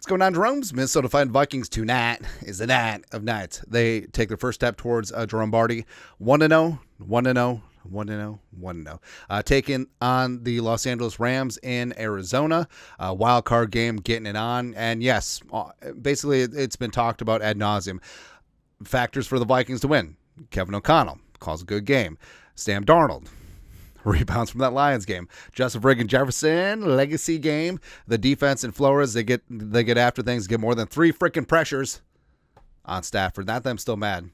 going on, Jerome's? Minnesota Vikings tonight is the night of nights. They take their first step towards Jerome Barty. 1-0, 1-0, 1-0, 1-0. Taking on the Los Angeles Rams in Arizona. Wild card game, getting it on. And yes, basically it's been talked about ad nauseum. Factors for the Vikings to win. Kevin O'Connell calls a good game. Sam Darnold rebounds from that Lions game. Justin Friggin Jefferson, legacy game. The defense in Flores, they get after things, get more than 3 freaking pressures on Stafford. Not that I'm still mad.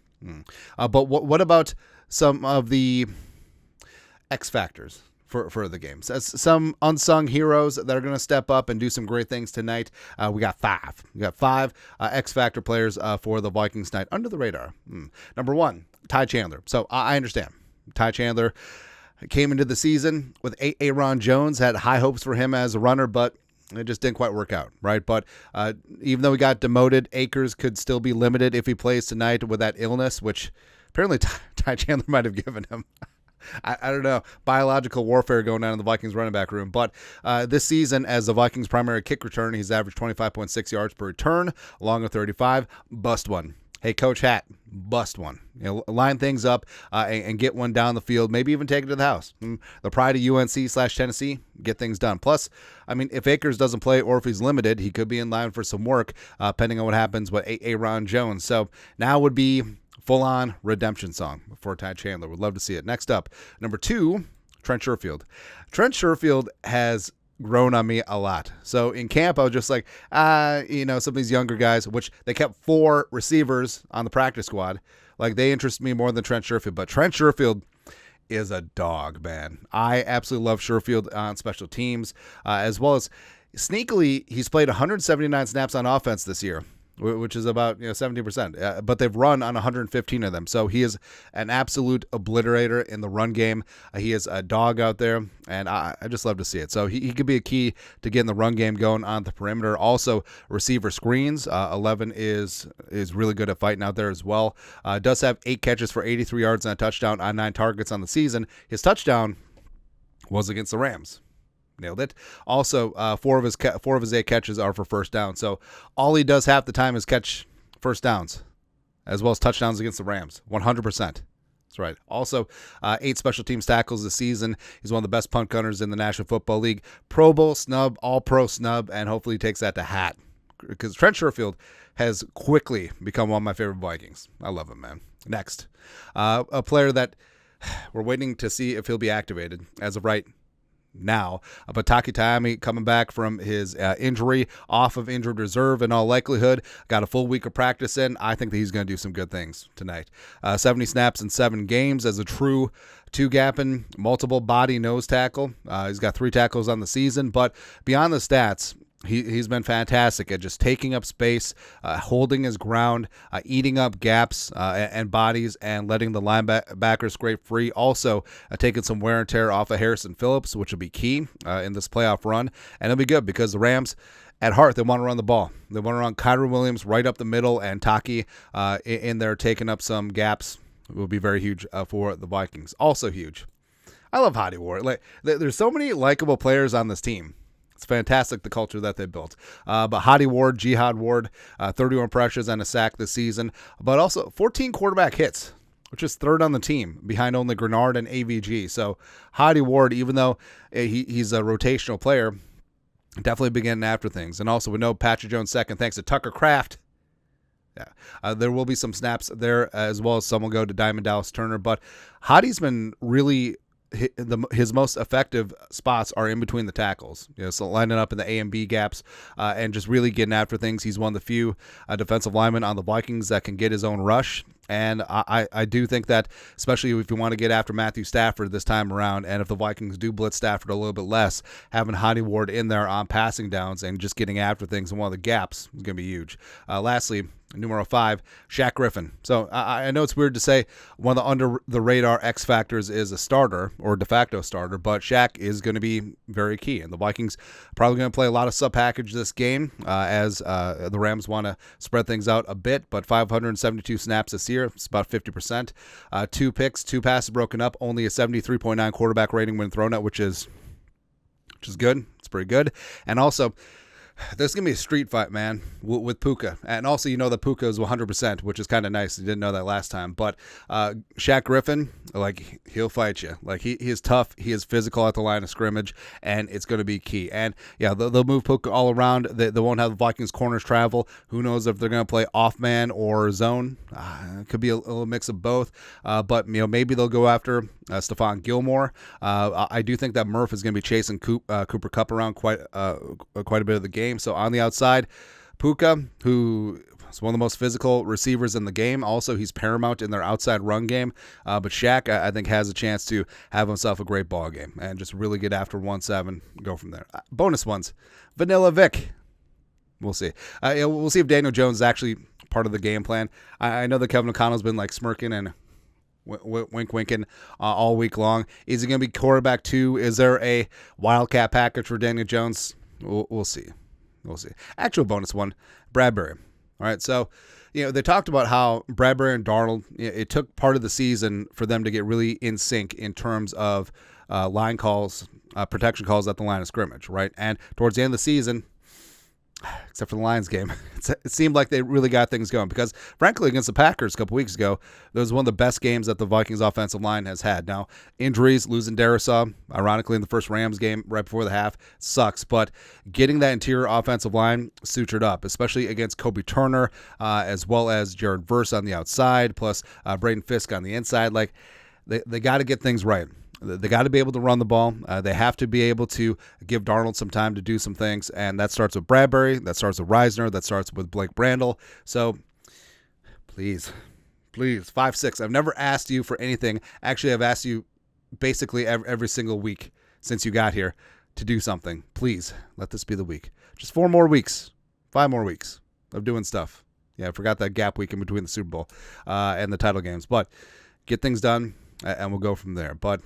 But what about some of the X factors for the games? As some unsung heroes that are going to step up and do some great things tonight. We got 5. We got 5 X factor players for the Vikings tonight under the radar. Number 1, Ty Chandler. So I understand. Ty Chandler came into the season with Aaron Jones, had high hopes for him as a runner, but it just didn't quite work out, right? But even though he got demoted, Akers could still be limited if he plays tonight with that illness, which apparently Ty Chandler might have given him. I don't know, biological warfare going on in the Vikings running back room. But this season, as the Vikings' primary kick return, he's averaged 25.6 yards per return, along with 35. Bust one. Hey, Coach Hat, bust one. Line things up and get one down the field, maybe even take it to the house. The pride of UNC/Tennessee, get things done. Plus, I mean, if Akers doesn't play or if he's limited, he could be in line for some work, depending on what happens with Aaron Jones. So now would be full-on redemption song for Ty Chandler. Would love to see it. Next up, number 2, Trent Sherfield. Trent Sherfield has grown on me a lot. So in camp, I was just like, some of these younger guys, which they kept 4 receivers on the practice squad. Like, they interest me more than Trent Sherfield. But Trent Sherfield is a dog, man. I absolutely love Sherfield on special teams, as well as sneakily, he's played 179 snaps on offense this year, which is about 70%, but they've run on 115 of them. So he is an absolute obliterator in the run game. He is a dog out there, and I just love to see it. So he could be a key to getting the run game going on the perimeter. Also, receiver screens. 11 is really good at fighting out there as well. Does have 8 catches for 83 yards and a touchdown on 9 targets on the season. His touchdown was against the Rams. Nailed it. Also, 4 of his 8 catches are for first down. So all he does half the time is catch first downs, as well as touchdowns against the Rams. 100%. That's right. Also, 8 special teams tackles this season. He's one of the best punt gunners in the National Football League. Pro Bowl snub, All-Pro snub, and hopefully he takes that to hat. Because Trent Sherfield has quickly become one of my favorite Vikings. I love him, man. Next, a player that we're waiting to see if he'll be activated as of right now, but Taki Taimi coming back from his injury, off of injured reserve in all likelihood, got a full week of practice in. I think that he's going to do some good things tonight. 70 snaps in 7 games as a true 2-gapping, multiple body nose tackle. He's got 3 tackles on the season, but beyond the stats, He's been fantastic at just taking up space, holding his ground, eating up gaps and bodies, and letting the linebackers scrape free. Also, taking some wear and tear off of Harrison Phillips, which will be key in this playoff run. And it'll be good because the Rams, at heart, they want to run the ball. They want to run Kyren Williams right up the middle, and Taki in there taking up some gaps will be very huge for the Vikings. Also huge. I love Jihad Ward. There's so many likable players on this team. It's fantastic, the culture that they built. But Jihad Ward, 31 pressures and a sack this season, but also 14 quarterback hits, which is 3rd on the team, behind only Grenard and AVG. So Jihad Ward, even though he's a rotational player, definitely beginning after things. And also, we know Patrick Jones second, thanks to Tucker Kraft. Yeah, there will be some snaps there, as well as some will go to Diamond Dallas Turner. But Hadi's been really... his most effective spots are in between the tackles, so lining up in the A and B gaps and just really getting after things. He's one of the few defensive linemen on the Vikings that can get his own rush. And I do think that, especially if you want to get after Matthew Stafford this time around, and if the Vikings do blitz Stafford a little bit less, having Jihad Ward in there on passing downs and just getting after things in one of the gaps is going to be huge. Lastly, numero 5, Shaq Griffin. So I know it's weird to say one of the under-the-radar X factors is a starter or de facto starter, but Shaq is going to be very key. And the Vikings probably going to play a lot of sub-package this game as the Rams want to spread things out a bit, but 572 snaps this year. It's about 50%. 2 picks, 2 passes broken up, only a 73.9 quarterback rating when thrown out, which is good. It's pretty good. And also, There's going to be a street fight, man, with Puka. And also, that Puka is 100%, which is kind of nice. You didn't know that last time. But Shaq Griffin, like, he'll fight you. Like, he is tough. He is physical at the line of scrimmage, and it's going to be key. And, yeah, they'll move Puka all around. They won't have the Vikings corners travel. Who knows if they're going to play off-man or zone. It could be a little mix of both. But, maybe they'll go after Stephon Gilmore. I do think that Murph is going to be chasing Cooper Kupp around quite a bit of the game. So on the outside, Puka, who is one of the most physical receivers in the game. Also, he's paramount in their outside run game. But Shaq, I think, has a chance to have himself a great ball game and just really get after 1-7, go from there. Bonus ones, Vanilla Vic. We'll see. We'll see if Daniel Jones is actually part of the game plan. I know that Kevin O'Connell's been like smirking and winking all week long. Is he going to be quarterback 2? Is there a wildcat package for Daniel Jones? We'll see. We'll see. Actual bonus one, Bradbury. All right, so they talked about how Bradbury and Darnold, it took part of the season for them to get really in sync in terms of line calls, protection calls at the line of scrimmage, right? And towards the end of the season, except for the Lions game, it seemed like they really got things going because, frankly, against the Packers a couple weeks ago, that was one of the best games that the Vikings offensive line has had. Now, injuries, losing Darisaw, ironically, in the first Rams game right before the half, sucks, but getting that interior offensive line sutured up, especially against Kobe Turner, as well as Jared Verse on the outside, plus Braden Fisk on the inside, like, they got to get things right. They got to be able to run the ball. They have to be able to give Darnold some time to do some things, and that starts with Bradbury. That starts with Reisner. That starts with Blake Brandel. So, please, 5-6. I've never asked you for anything. Actually, I've asked you basically every single week since you got here to do something. Please, let this be the week. Just 4 more weeks, 5 more weeks of doing stuff. Yeah, I forgot that gap week in between the Super Bowl and the title games. But get things done, and we'll go from there. But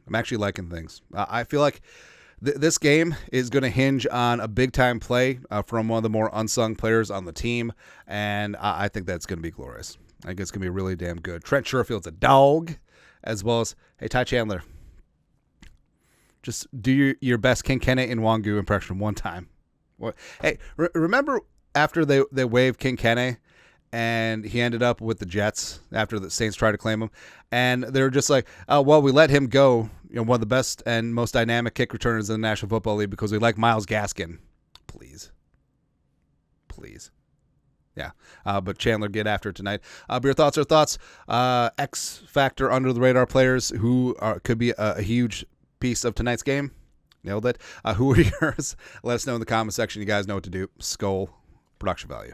I'm actually liking things. I feel like this game is going to hinge on a big-time play from one of the more unsung players on the team, and I think that's going to be glorious. I think it's going to be really damn good. Trent Sherfield's a dog, as well as, hey, Ty Chandler, just do your best Kinkene Nwangu impression one time. Hey, remember after they waived Kinkene, and he ended up with the Jets after the Saints tried to claim him. And they're just like, oh, well, we let him go, one of the best and most dynamic kick returners in the National Football League because we like Myles Gaskin. Please. Yeah. But Chandler, get after it tonight. But your thoughts are thoughts. X factor under the radar players who could be a huge piece of tonight's game. Nailed it. Who are yours? Let us know in the comment section. You guys know what to do. Skull production value.